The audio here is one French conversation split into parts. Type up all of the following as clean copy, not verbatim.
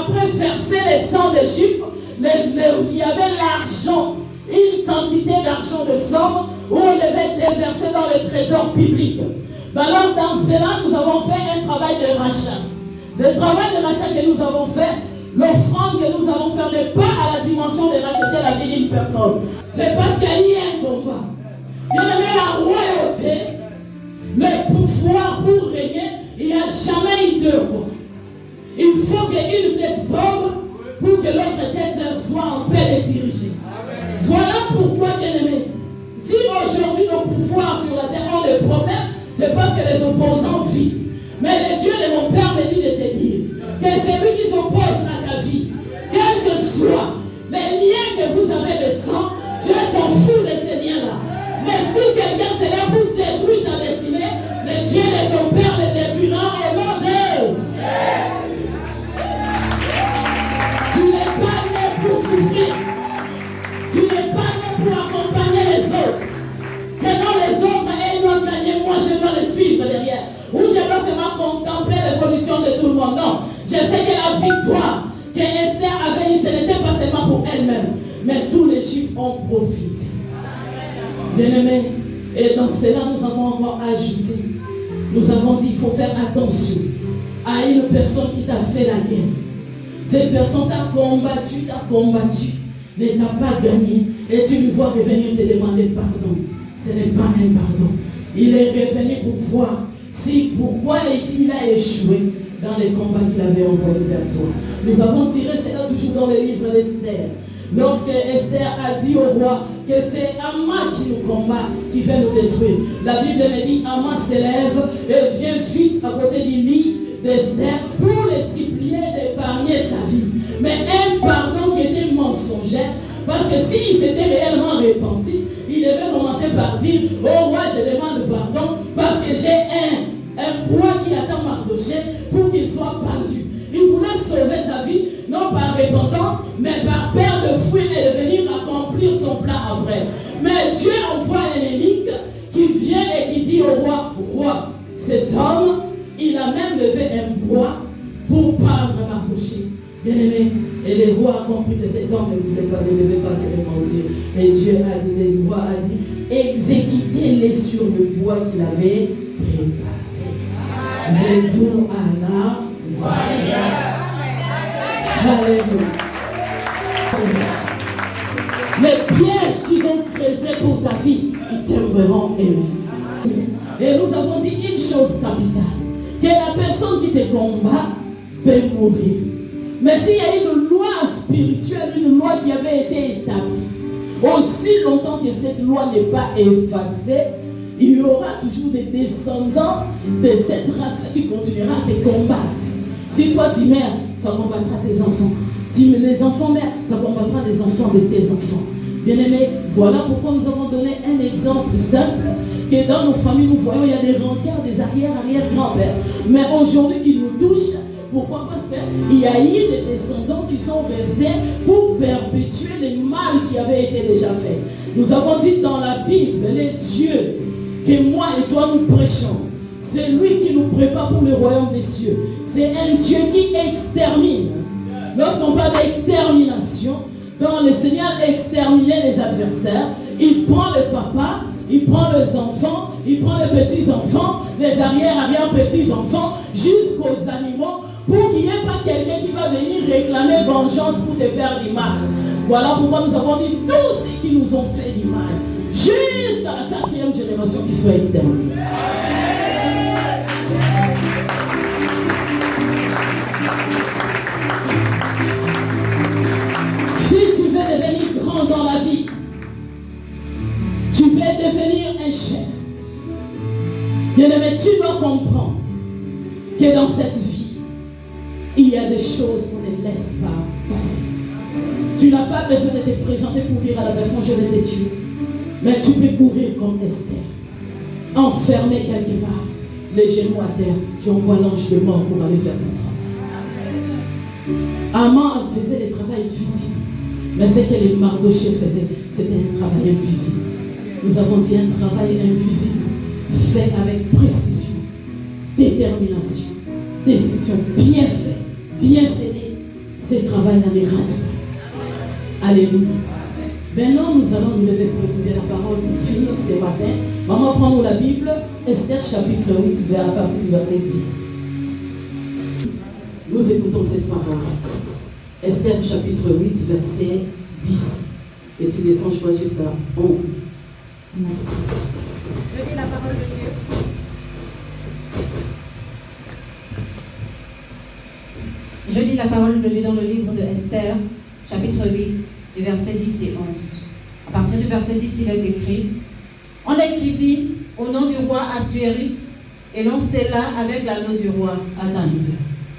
après verser les 100 des chiffres, il y avait l'argent, une quantité d'argent de somme où on devait déverser dans le trésor public. Alors dans cela, nous avons fait un travail de rachat. Le travail de rachat que nous avons fait, l'offrande que nous allons faire n'est pas à la dimension de racheter la vie d'une personne. C'est parce qu'il y a un combat. Bien aimé, la royauté, le pouvoir pour régner, il n'y a jamais eu deux rois. Il faut qu'une tête tombe pour que l'autre tête soit en paix de diriger. Voilà pourquoi, bien aimé, si aujourd'hui nos pouvoirs sur la terre ont des problèmes, c'est parce que les opposants vivent. Mais le Dieu de mon Père me dit de te dire que c'est lui qui s'oppose à ta vie. Quel que soit les liens que vous avez de sang, Dieu s'en fout de ces liens-là. Mais si quelqu'un c'est là pour détruire ta destinée, le Dieu de ton Père le détruira au nom d'eux. Tu n'es pas né pour souffrir. Tu n'es pas né pour accompagner les autres. Que non, les autres aient doivent gagner, moi je dois les suivre derrière. Ou je dois seulement contempler l'évolution de tout le monde. Non, je sais que la victoire que Esther avait eue, ce n'était pas seulement pour elle-même, mais tous les Juifs ont profité. Bien-aimés, et dans cela, nous avons encore ajouté, nous avons dit, il faut faire attention à une personne qui t'a fait la guerre. Cette personne t'a combattu, ne t'a pas gagné, et tu lui vois revenir te demander pardon. Ce n'est pas un pardon. Il est revenu pour voir pourquoi il a échoué dans les combats qu'il avait envoyés vers toi. Nous avons tiré cela toujours dans le livre d'Esther. Lorsque Esther a dit au roi que c'est Haman qui nous combat, qui veut nous détruire. La Bible me dit, Haman s'élève et vient vite à côté du lit d'Esther pour le supplier d'épargner sa vie. Mais un pardon qui était mensongère, parce que s'il s'était réellement repenti, il devait commencer par dire, oh roi, je demande pardon, parce que j'ai un bois qui attend Mardoché pour qu'il soit pendu. Il voulait sauver sa vie, non par repentance, mais par peur de fuir et de venir accomplir son plan après. Mais Dieu envoie un ennemi qui vient et qui dit au roi, roi, cet homme, il a même levé un bois pour prendre Mardoché. Bien aimé, et le roi a compris que cet homme ne devait pas se repentir. Et Dieu a dit, le roi a dit, exécutez-les sur le bois qu'il avait préparé. Retour à la voyage. Alléluia. Les pièges qu'ils ont creusés pour ta vie, ils tomberont et nous avons dit une chose capitale, que la personne qui te combat peut mourir. Mais s'il y a une loi spirituelle, une loi qui avait été établie, aussi longtemps que cette loi n'est pas effacée, il y aura toujours des descendants de cette race qui continuera à te combattre. Si toi tu meurs, ça combattra tes enfants. Si les enfants meurent, ça combattra les enfants de tes enfants. Bien-aimés, voilà pourquoi nous avons donné un exemple simple, que dans nos familles, nous voyons, il y a des rancœurs, des arrière-grands-pères. Mais aujourd'hui, qui nous touchent, pourquoi? Parce qu'il y a eu des descendants qui sont restés pour perpétuer les mal qui avaient été déjà faits. Nous avons dit dans la Bible, les dieux que moi et toi nous prêchons, c'est lui qui nous prépare pour le royaume des cieux. C'est un Dieu qui extermine. Lorsqu'on parle d'extermination, quand le Seigneur exterminait les adversaires, il prend le papa, il prend les enfants, il prend les petits-enfants, les arrière-petits-enfants, jusqu'aux animaux, pour qu'il n'y ait pas quelqu'un qui va venir réclamer vengeance pour te faire du mal. Voilà pourquoi nous avons dit tous ceux qui nous ont fait du mal, jusqu'à la 4e génération qui soit exterminée. Si tu veux devenir grand dans la vie, tu veux devenir un chef. Bien-aimé, tu dois comprendre que dans cette vie, il y a des choses qu'on ne laisse pas passer. Tu n'as pas besoin de te présenter pour dire à la personne, je vais te tuer. Mais tu peux courir comme Esther, enfermé quelque part, les genoux à terre. Tu envoies l'ange de mort pour aller faire ton travail. Haman faisait le travail visible. Mais ce que les Mardoché faisaient, c'était un travail invisible. Nous avons dit un travail invisible, fait avec précision, détermination, décision, bien fait, bien scellé. Ce travail n'en est pas. Alléluia. Maintenant, nous allons nous lever pour écouter la parole pour finir ce matin. Maman, prends-nous la Bible. Esther chapitre 8, à partir du verset 10. Nous écoutons cette parole. Esther chapitre 8, verset 10. Et tu descends, je crois, jusqu'à 11. Je lis la parole de Dieu. Je lis la parole de Dieu dans le livre de Esther, chapitre 8, du verset 10 et 11. À partir du verset 10, il est écrit: On écrivit au nom du roi Assuérus et l'on scella avec l'anneau du roi. Attends,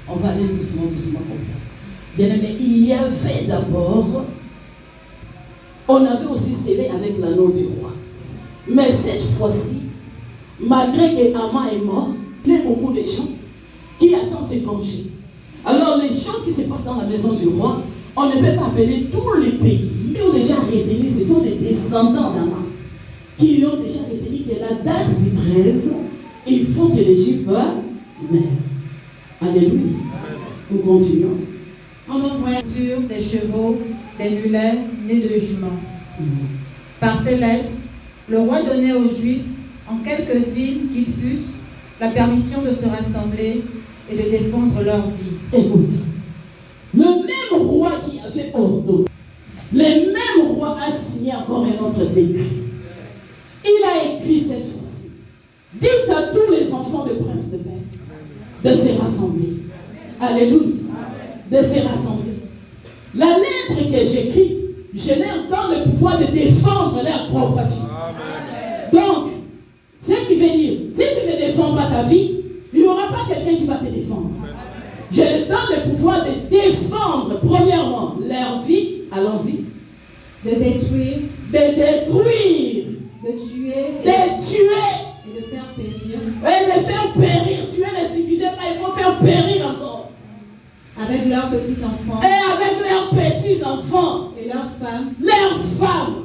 on va aller doucement comme ça. Bien aimé, il y avait d'abord, on avait aussi scellé avec l'anneau du roi. Mais cette fois-ci, malgré que Haman est mort, il y a beaucoup de gens qui attendent se venger. Alors les choses qui se passent dans la maison du roi, on ne peut pas appeler tous les pays qui ont déjà retenu, ce sont des descendants d'Haman, qui ont déjà retenu que la date du 13, il faut que les Juifs meurent. Alléluia. Nous continuons. On envoya sur des chevaux, des mulets, nés de juments. Par ces lettres, le roi donnait aux Juifs, en quelques villes qu'ils fussent, la permission de se rassembler et de défendre leur vie. Écoute, le même roi qui avait ordonné, le même roi a signé encore un autre décret. Il a écrit cette fois-ci: dites à tous les enfants de Prince de Beth de se rassembler. Alléluia. De se rassembler. La lettre que j'écris, je leur donne le pouvoir de défendre leur propre vie. Donc, ce qui veut dire, si tu ne défends pas ta vie, il n'y aura pas quelqu'un qui va te défendre. Je leur donne le pouvoir de défendre, premièrement, leur vie. Allons-y. De détruire, De tuer. et de faire périr. Et de faire périr. Tuer ne suffisait pas, il faut faire périr encore. Avec leurs petits-enfants. Et avec leurs petits-enfants. Et leurs femmes.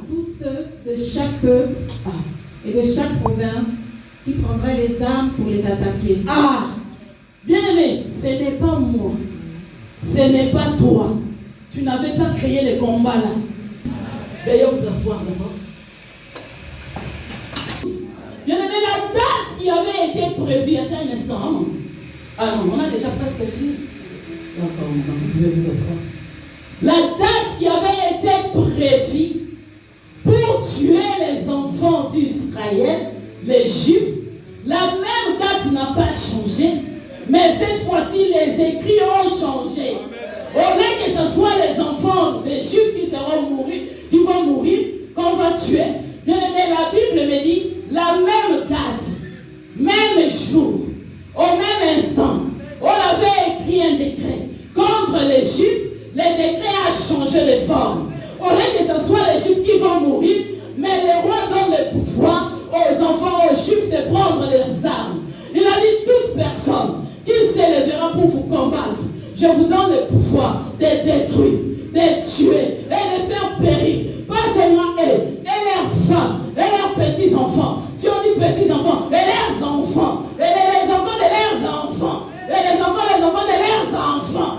Tous ceux de chaque peuple et de chaque province qui prendraient les armes pour les attaquer. Bien-aimé, ce n'est pas moi. Ce n'est pas toi. Tu n'avais pas créé les combats là. Veuillez vous asseoir d'abord. Bien-aimé, la date qui avait été prévue, attends un instant. Non, on a déjà presque fini. D'accord, vous pouvez vous asseoir. La date qui avait été prévue pour tuer les enfants d'Israël, les Juifs, la même date n'a pas changé, mais cette fois-ci les écrits ont changé. Au lieu que ce soit les enfants des Juifs qui vont mourir, qu'on va tuer, bien aimé, la Bible me dit la même date, même jour, au même instant, on avait écrit un décret contre les Juifs. Le décret a changé de forme. Au lieu que ce soit les Juifs qui vont mourir, mais le roi donne le pouvoir aux enfants, aux Juifs de prendre les armes. Il a dit: toute personne qui s'élèvera pour vous combattre, je vous donne le pouvoir de détruire, de tuer et de faire périr. Pas seulement eux, et leurs femmes, et leurs petits-enfants. Si on dit petits-enfants, et leurs enfants, et les enfants de leurs enfants, et les enfants de leurs enfants.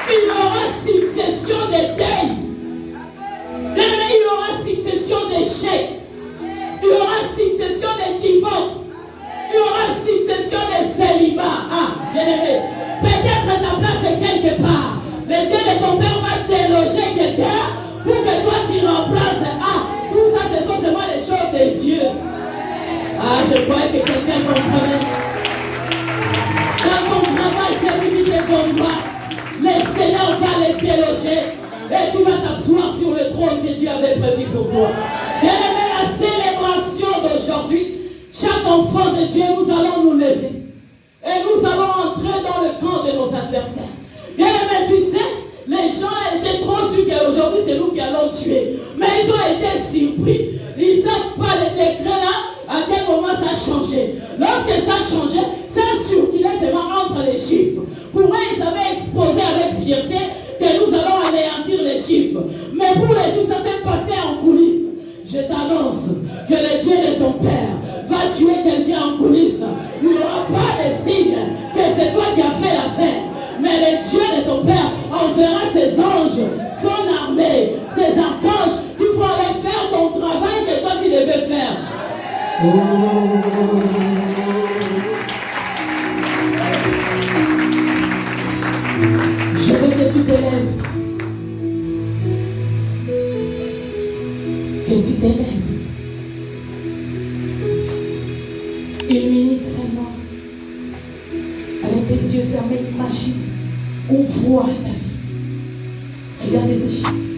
Il y aura succession de deuil. Il y aura succession d'échecs. Il y aura succession de divorces. Il y aura succession de célibat. Bien-aimé, peut-être ta place est quelque part. Le Dieu de ton père va déloger quelqu'un pour que toi tu remplaces. Tout ça, ce sont seulement les choses de Dieu. Je croyais que quelqu'un comprenait. Dans ton travail, c'est lui qui te combat. Le Seigneur va les déloger. Et tu vas t'asseoir sur le trône que Dieu avait prévu pour toi. Bien-aimé, la célébration d'aujourd'hui, chaque enfant de Dieu, nous allons nous lever. Et nous allons entrer dans le camp de nos adversaires. Bien-aimé, tu sais, les gens étaient trop sûrs qu'aujourd'hui c'est nous qui allons tuer. Mais ils ont été surpris. Ils ne savent pas le décret là, à quel moment ça a changé. Lorsque ça a changé, c'est sûr qu'il est seulement entre les chiffres. Pour eux, ils avaient exposé avec fierté que nous allons anéantir les chiffres. Mais pour les chiffres, ça s'est passé en coulisses. Je t'annonce que le Dieu de ton Père va tuer quelqu'un en coulisses. Il n'y aura pas de signe que c'est toi qui as fait l'affaire. Mais le Dieu de ton Père enverra ses anges, son armée, ses archanges qui vont aller faire ton travail que toi tu devais faire. Je veux que tu t'élèves. Que tu t'élèves. Une minute seulement. Avec tes yeux fermés, machine. Ouvre ta vie. Regarde les échelles.